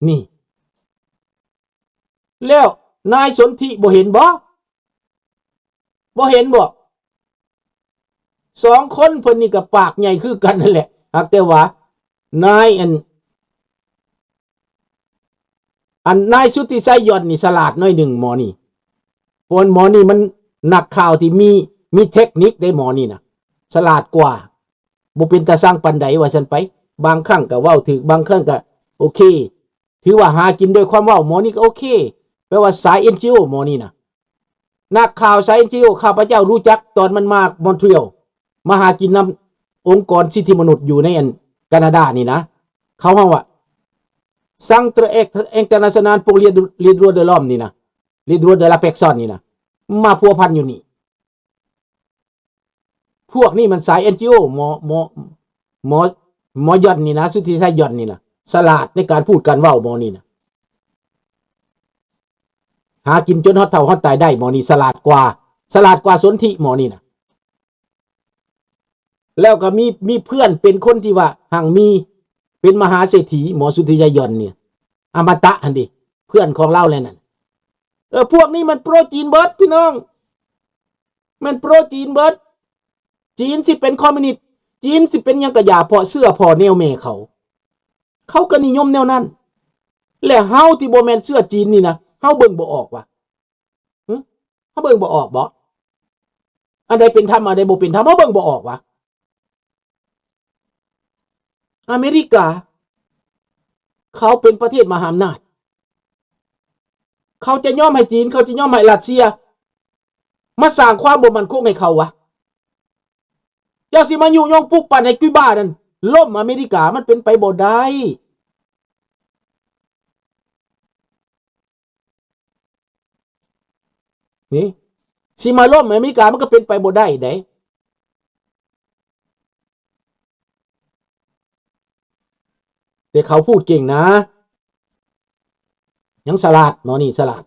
นี่แล้วนายสนธิบ่เห็นบ่เห็นบ่สองคนเพิ่นนี่ก็ปากใหญ่คือกันนั่นแหละหากแต่ว่านายนายสุทธิชัยยนต์นี่ฉลาดน้อยหนึ่งหมอนี่เพราะหมอนี่มันนักข่าวที่มีเทคนิคได้หมอนี่นะฉลาดกว่าบ่เป็นตาสร้างปันใดว่าซั่นไปบางครั้งก็เว้าถึกบางครั้งก็โอเคถือว่าหากินด้วยความเว้าหมอนี่ก็โอเคแปลว่าสาย NGO หมอนี่นะนักข่าวสาย NGO ข้าพเจ้ารู้จักตอนมันมามอนทรีออลมาหากินนำองค์กรสิทธิมนุษย์อยู่ในแคนาดานี่นะเขาว่า Centre International pour les droits de l'homme นี่นะ les droits de la personne นี่นะมาพัวพันอยู่นี่พวกนี้มันสาย NGO หมอยอนนี่นะสุทธิชัยยอนนี่นะฉลาดในการพูดการเว้าหมอนี่นะหากินจนฮอดเฒ่าฮอดตายได้หมอนี่ฉลาดกว่าสนธิหมอนี่นะแล้วก็มีเพื่อนเป็นคนที่ว่าห่างมีเป็นมหาเศรษฐีหมอสุทธิชัยยอนเนี่ยอมตะหั่นดิเพื่อนของเราแล้วนั่นพวกนี้มันโปรจีนเบิดพี่น้องมันโปรจีนเบิดจีนสิเป็นคอมมิวนิสต์จีนสิเป็นยังกะยาพอเสื้อพอแนวแม่เขาก็นิยมแนวนั้นและเฮาที่บ่แม่นเสื้อจีนนี่นะเฮาเบิ่งบ่ออกว่ะเฮาเบิ่งบ่ออกบ่อันใดเป็นธรรมอันใดบ่เป็นธรรมเฮาเบิ่งบ่ออกว่ะอเมริกาเขาเป็นประเทศมหาอำนาจเขาจะยอมให้จีนเขาจะยอมให้รัสเซียมาสร้างความบ่มั่นคงให้เขาวะเจ้าสิมายุยงปลุกปั่นให้คิวบานั่นล่มอเมริกามันเป็นไปบ่ได้นี่สิมาล่มอเมริกามันก็เป็นไปบ่ได้เด้แต่เขาพูดเก่งนะยังฉลาดหมอนี่ฉลาด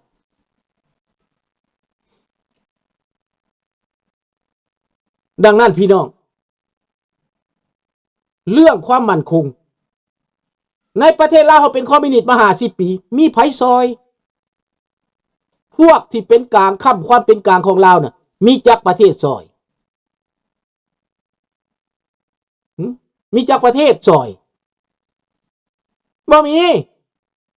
ดังนั้นพี่น้องเรื่องความมั่นคงในประเทศลาวเขาเป็นคอมมิวนิสต์มา50 ปีมีไผซอยพวกที่เป็นกลางค่ำความเป็นกลางของลาวน่ะมีจักประเทศซอยมีจักประเทศซอยบ่มี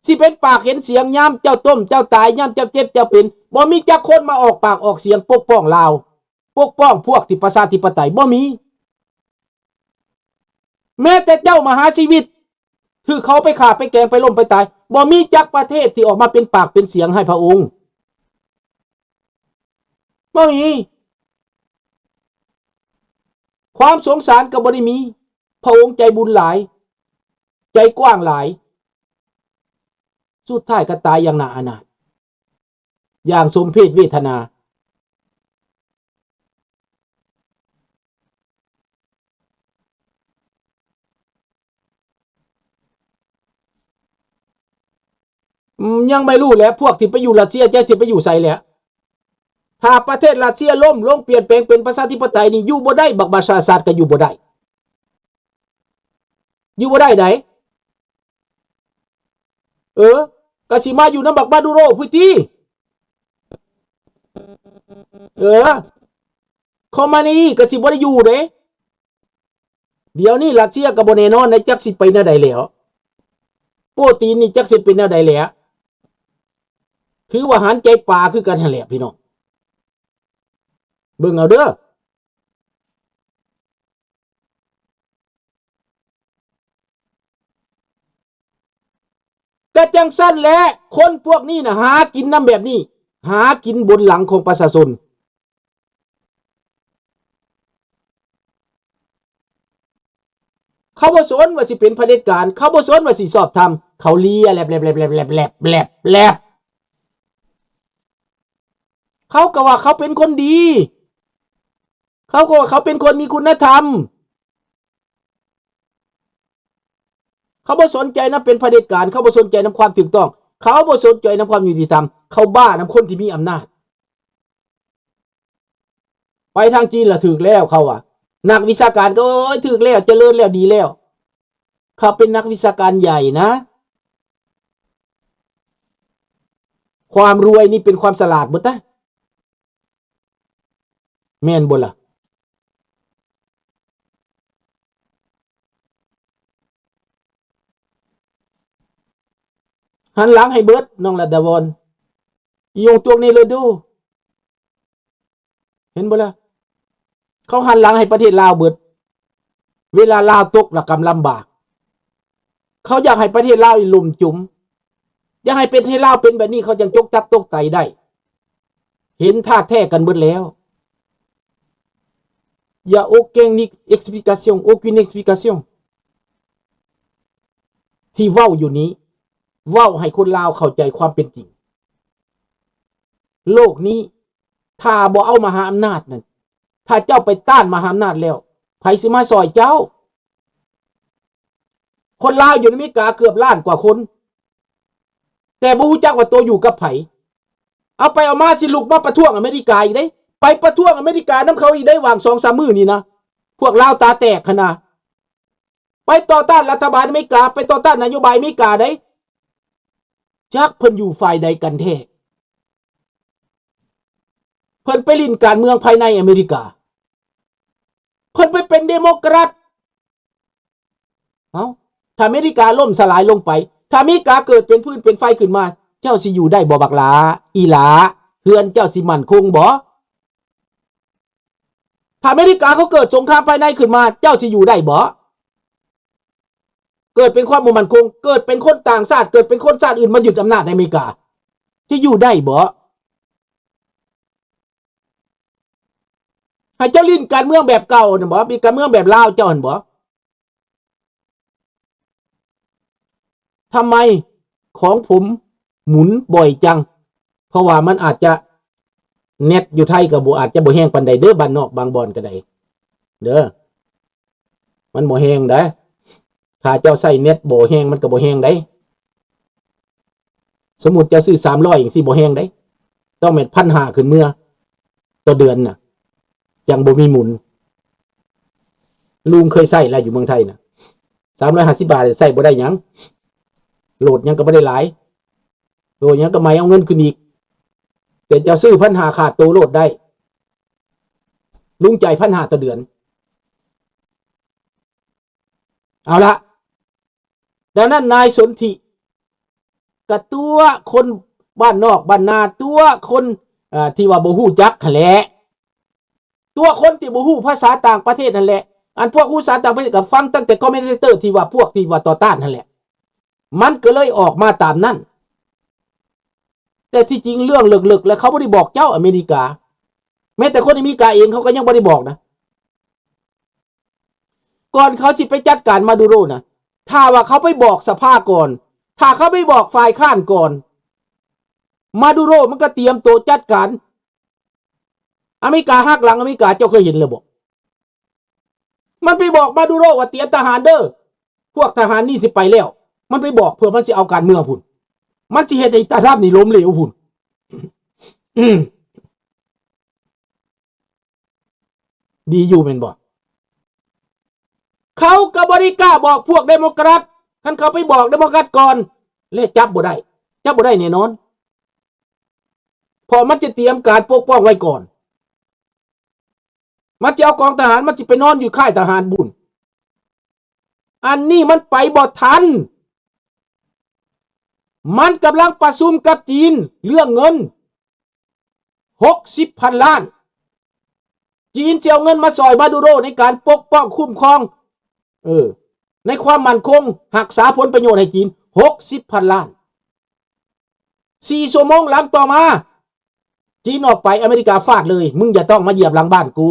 สิเป็นปากเห็นเสียงย่ำเจ้าต้มเจ้าตายย่ำเจ้าเจ็บเจ้าเป็นบ่มีจักคนมาออกปากออกเสียงปกป้องลาวปกป้องพวกที่ประชาธิปไตยบ่มีแม้แต่เจ้ามหาชีวิตคือเขาไปฆ่าไปแกงไปล้มไปตายบ่มีจักประเทศที่ออกมาเป็นปากเป็นเสียงให้พระองค์บ่มีความสงสารก็บ่ได้มีพระองค์ใจบุญหลายใจกว้างหลายสุดท้ายก็ตายอย่างน่าอนาถอย่างสมเพชเวทนายังไม่รู้แหละพวกที่ไปอยู่รัสเซียจะไปอยู่ไสแหละถ้าประเทศรัสเซียล่มลงเปลี่ยนแปลงเป็นประชาธิปไตยนี่อยู่บ่ได้บักบาชาซาดก็อยู่บ่ได้ไดก็สิมาอยู่นำบักมาดูโรพุ่นติคอมมานีก็สิบ่ได้อยู่เด้เดี๋ยวนี้รัสเซียก็บ่แน่นอนในจักสิไปแนวใดแล้วโปรตีนนี่จักสิเป็นแนวใดแล้วคือว่าหันใจปลาคือกันนั่นแหละพี่น้องเบิ่งเอาเด้อก็จังซั่นแหละคนพวกนี้น่ะหากินนำแบบนี้หากินบนหลังของประชาชนเขาบ่สนว่าสิเป็นเผด็จการเขาบ่สนว่าสิชอบธรรมเขาเลียแลบเขาก็ว่าเขาเป็นคนดีเขาก็ว่าเขาเป็นคนมีคุณธรรมเขาบ่สนใจนะเป็นเผด็จการเขาบ่สนใจนำความถูกต้องเขาบ่สนใจนำความยุติธรรมเขาบ้านำคนที่มีอำนาจไปทางจีนล่ะถูกแล้วเขาอ่ะนักวิชาการก็ถูกแล้วเจริญแล้วดีแล้วเขาเป็นนักวิชาการใหญ่นะ ความรวยนี่เป็นความฉลาดบ่ตะแม่นบ่ล่ะหันหลังให้เบิดน้องระดาวอนยงตัวนี้เลยดูเห็นบ่ล่ะเขาหันหลังให้ประเทศลาวเบิดเวลาลาวตกระกำลำบากเขาอยากให้ประเทศลาวลุ่มจุ๋มอยากให้ประเทศลาวเป็นแบบนี้เขาจังจกจักตกไตได้เห็นท่าแท้กันเบิดแล้วอย่าaucune explication aucune explication ที่เว้าอยู่นี้เว้าให้คนลาวเข้าใจความเป็นจริงโลกนี้ถ้าบ่เอามหาอำนาจนั่นถ้าเจ้าไปต้านมหาอำนาจแล้วไผสิมาซอยเจ้าคนลาวอยู่ในอเมริกาเกือบล้านกว่าคนแต่บ่ฮู้จักว่าตัวอยู่กับไผเอาไปเอามาสิลุกมาประท้วงอเมริกาอีกได้ไปประท้วงอเมริกานำเขาอีกได้วาง 2-3 มื้อนี่นะพวกลาวตาแตกขนาดไปต่อต้านรัฐบาลอเมริกาไปต่อต้านนโยบายอเมริกาได้จักเพิ่นอยู่ฝ่ายใดกันแท้เพิ่นไปลิ้นการเมืองภายในอเมริกาเพิ่นไปเป็นเดโมแครตถ้าอเมริกาล่มสลายลงไปถ้าอเมริกาเกิดเป็นพื้นเป็นไฟขึ้นมาเจ้าสิอยู่ได้บ่บักหลาอีหลาเฮือนเจ้าสิมั่นคงบ่ถ้าอเมริกาเขาเกิดสงครามภายในขึ้นมาเจ้าสิอยู่ได้บ่เกิดเป็นความบ่มั่นคงเกิดเป็นคนต่างชาติเกิดเป็นคนชาติอื่นมายึดอำนาจในอเมริกาจะอยู่ได้บ่ให้เจ้าลิ้นการเมืองแบบเก่าน่ะบ่มีการเมืองแบบลาวเจ้าหั่นบ่ทำไมของผมหมุนบ่อยจังเพราะว่ามันอาจจะเน็ตอยู่ไทยก็บ่อาจจะบ่แห้งปานใดเด้อบ้านนอกบางบ่อนก็ได้เด้อมันบ่แห้งเด้อถ้าเจ้าใช้เน็ตบ่แห้งมันก็บ่แห้งได้สมมุติเจ้าซื้อ300จังซี่บ่แห้งได้ต้องแม่น 1,500 ขึ้นเมื่อต่อเดือนน่ะยังบ่มีหมุนลุงเคยใช้แล้วอยู่เมืองไทยน่ะ350 บาทใช้บ่ได้หยังโหลดยังก็บ่ได้หลายโหลดยังก็ไม่เอาเงินขึ้นอีกแต่เจ้าซื้อ 1,500 ขาดตัวโหลดได้ลุงจ่าย 1,500 ต่อเดือนเอาละดังนั้นนายสนธิกับตัวคนบ้านนอกบ้านนาตัวคนที่ว่าบ่ฮู้จักหั่นแหละตัวคนที่บ่ฮู้ภาษาต่างประเทศนั่นแหละอันพวกฮู้ภาษาต่างประเทศก็ฟังตั้งแต่คอมเมนเตอร์ที่ว่าพวกที่ว่าต่อต้านนั่นแหละมันก็เลยออกมาตามนั้นแต่ที่จริงเรื่องลึกๆแล้วเขาบ่ได้บอกเจ้าอเมริกาแม้แต่คนอเมริกาเองเขาก็ยังบ่ได้บอกนะก่อนเขาสิไปจัดการมาดูโรนะถ้าว่าเขาไปบอกสภาก่อนถ้าเขาไปบอกฝ่ายค้านก่อนมาดูโรมันก็เตรียมตัวจัดการอเมริกาหักหลังอเมริกาเจ้าเคยเห็นเลยบ่มันไปบอกมาดูโรว่าเตรียมทหารเด้อพวกทหารนี่สิไปแล้วมันไปบอกเพื่อมันสิเอาการเมืองพุ่นมันสิเฮ็ดให้ตาทัพนี่ล้มเหลวพุ่นดีอยู่แม่นบ่เขาก็บ่ได้กล้าบอกพวกเดโมแครตคันเขาไปบอกเดโมแครตก่อนแล้วจับบ่ได้แน่นอนเพราะมันจะเตรียมการปกป้องไว้ก่อนมันจะเอากองทหารมันจะไปนอนอยู่ค่ายทหารบุญอันนี้มันไปบ่ทันมันกำลังประชุมกับจีนเรื่องเงิน60,000 ล้านจีนจะเอาเงินมาซอยมาดูโรในการปกป้องคุ้มครองในความมั่นคงรักษาผลประโยชน์ให้จีน60,000 ล้าน4 ชั่วโมงหลังต่อมาจีนออกไปอเมริกาฟาดเลยมึงอย่าต้องมาเหยียบหลังบ้านกู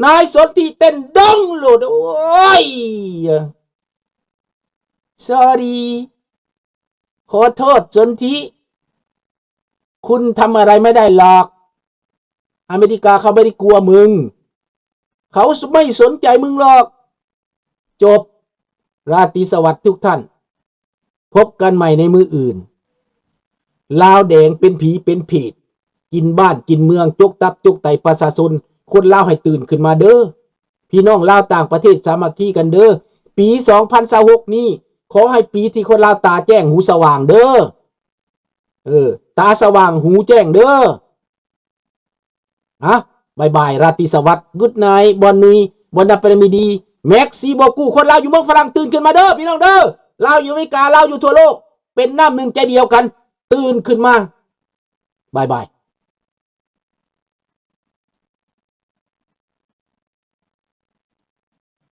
นายสนธิเต้นดงโลดโอ้ย sorry ขอโทษสนธิคุณทำอะไรไม่ได้หรอกอเมริกาเขาไม่ได้กลัวมึงเขาไม่สนใจมึงหรอกจบราตรีสวัสดิ์ทุกท่านพบกันใหม่ในมื้ออื่นลาวแดงเป็นผีเป็นผีดกินบ้านกินเมืองจกตับจกไตประชาชนคนลาวให้ตื่นขึ้นมาเด้อพี่น้องลาวต่างประเทศสามัคคีกันเด้อปี2026นี้ขอให้ปีที่คนลาวตาแจ้งหูสว่างเด้อ ตาสว่างหูแจ้งเด้ออะบายบายราตรีสวัสดิ์กุดไนท์บอนนุยบอนนาเปรมิดีแม็กซี่บอกกูคนลาวอยู่เมืองฝรั่งตื่นขึ้นมาเด้อพี่น้องเด้อลาวอยู่อเมริกาลาวอยู่ทั่วโลกเป็นน้ำหนึ่งใจเดียวกันตื่นขึ้นมาบายบาย